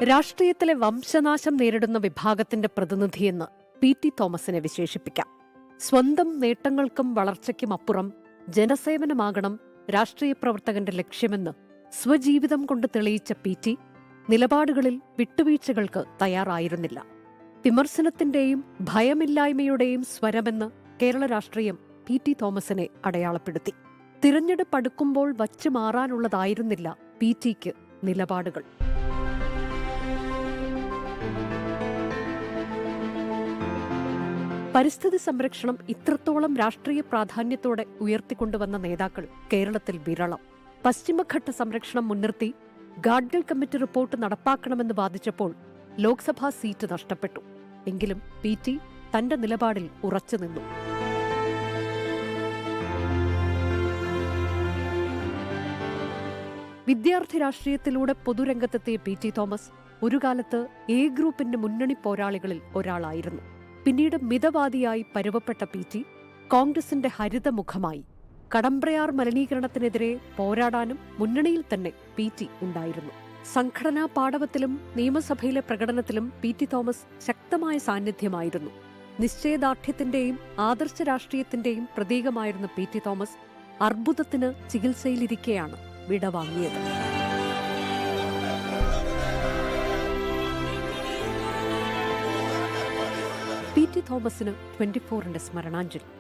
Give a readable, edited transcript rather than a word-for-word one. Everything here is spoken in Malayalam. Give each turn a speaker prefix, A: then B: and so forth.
A: രാഷ്ട്രീയത്തിലെ വംശനാശം നേരിടുന്ന വിഭാഗത്തിന്റെ പ്രതിനിധിയെന്ന് പി.ടി. തോമസിനെ വിശേഷിപ്പിക്കാം. സ്വന്തം നേട്ടങ്ങൾക്കും വളർച്ചയ്ക്കും അപ്പുറം ജനസേവനമാകണം രാഷ്ട്രീയ പ്രവർത്തകന്റെ ലക്ഷ്യമെന്ന് സ്വജീവിതം കൊണ്ട് തെളിയിച്ച പി.ടി. നിലപാടുകളിൽ വിട്ടുവീഴ്ചകൾക്ക് തയ്യാറായിരുന്നില്ല. വിമർശനത്തിന്റെയും ഭയമില്ലായ്മയുടെയും സ്വരമെന്ന് കേരള രാഷ്ട്രീയം പി.ടി. തോമസിനെ അടയാളപ്പെടുത്തി. തിരഞ്ഞെടുപ്പ് അടുക്കുമ്പോൾ വച്ചു മാറാനുള്ളതായിരുന്നില്ല പി.ടിക്ക് നിലപാടുകൾ. പരിസ്ഥിതി സംരക്ഷണം ഇത്രത്തോളം രാഷ്ട്രീയ പ്രാധാന്യത്തോടെ ഉയർത്തിക്കൊണ്ടുവന്ന നേതാക്കൾ കേരളത്തിൽ വിരളം. പശ്ചിമഘട്ട സംരക്ഷണം മുൻനിർത്തി ഗാഡ്ഗിൽ കമ്മിറ്റി റിപ്പോർട്ട് നടപ്പാക്കണമെന്ന് വാദിച്ചപ്പോൾ ലോക്സഭാ സീറ്റ് നഷ്ടപ്പെട്ടു. എങ്കിലും പി.ടി. തന്റെ നിലപാടിൽ ഉറച്ചുനിന്നു. വിദ്യാർത്ഥി രാഷ്ട്രീയത്തിലൂടെ പൊതുരംഗത്തെത്തിയ പി.ടി. തോമസ് ഒരു കാലത്ത് എ ഗ്രൂപ്പിന്റെ മുന്നണി പോരാളികളിൽ ഒരാളായിരുന്നു. പിന്നീട് മിതവാദിയായി പരുവപ്പെട്ട പി.ടി. കോൺഗ്രസിന്റെ ഹരിതമുഖമായി. കടമ്പ്രയാർ മലിനീകരണത്തിനെതിരെ പോരാടാനും മുന്നണിയിൽ തന്നെ പി.ടി. ഉണ്ടായിരുന്നു. സംഘടനാ പാടവത്തിലും നിയമസഭയിലെ പ്രകടനത്തിലും പി.ടി. തോമസ് ശക്തമായ സാന്നിധ്യമായിരുന്നു. നിശ്ചയദാർഢ്യത്തിന്റെയും ആദർശ രാഷ്ട്രീയത്തിന്റെയും പ്രതീകമായിരുന്ന പി.ടി. തോമസ് അർബുദത്തിന് ചികിത്സയിലിരിക്കെയാണ് വിടവാങ്ങിയത്. പി.ടി. തോമസിന് 24ന്റെ സ്മരണാഞ്ജലി.